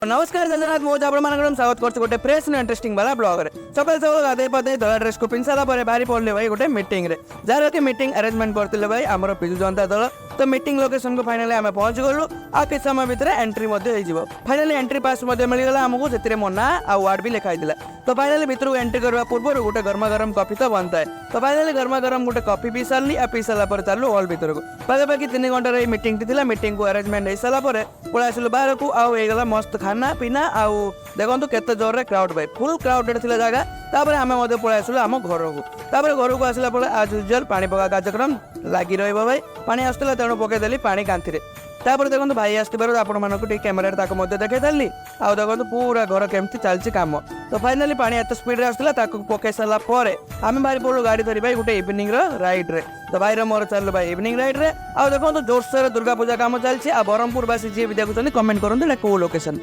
नमस्कार जगन्नाथ मोज आपण स्वागत करते गोटे फ्रेश इंटरेस्टिंग वाला ब्लॉग रे सकाल सकाल गाधे पाधे धला ड्रेस को पिंध सारा बाहरी पड़े भाई गोटे मीटिंग रे जार कि मीटिंग अरेंजमेंट करते भाई आमर विजु जनता दल तो मीटिंग लोकेशन को फाइनाली आम पहुंच गलु आ कि समय भितर एंट्री फाइनाली एंट्री पास मिलगला आमको से मो ना आ वार्ड भी लिखाई तो फाइनाली भितर को एंट्री करने पूर्व गोटे गर्मा गरम कॉफी तो बनता है तो फाइनाली गर्मा गरम गोटे कॉफी पी सारी आ पी सारा चलू हॉल भितर को पाखापाखि 3 घंटार मीटिंग थी मीटिंग को अरेंजमेंट हो सारा पड़े आसिलु बाहर को आईगला मस्त खाना पीना आउ देखो केते जोर रे क्राउड भाई फुल क्राउडेड थिला जगह तापर आमे मधे पळा आसिलु आम घर को तापर घर को आसिला पळे आज यूजुअल पानी पका कार्यक्रम लागी रहइबो भाई पानी आस्तला तेणु पके देली पानी कांथि रे तापर देखो भाई आसथिबार आपण मानकु टी कैमरा ताको मधे देखे देली आ देखो पूरा घर केमती चलची काम तो फाइनली पानी एत स्पीड रे आस्तला ताको पके साला परे आमे बाहर पड़ू गाड़ी धरी भाई गोटे इवनिंग रो राइड रे तो भाई रो मोर चललो भाई इवनिंग राइड रे आ देखो जोरसोर दुर्गा पूजा काम चलची आ बरहमपुर वासी जे भी देखुछन कमेंट करंतु को लोकेशन।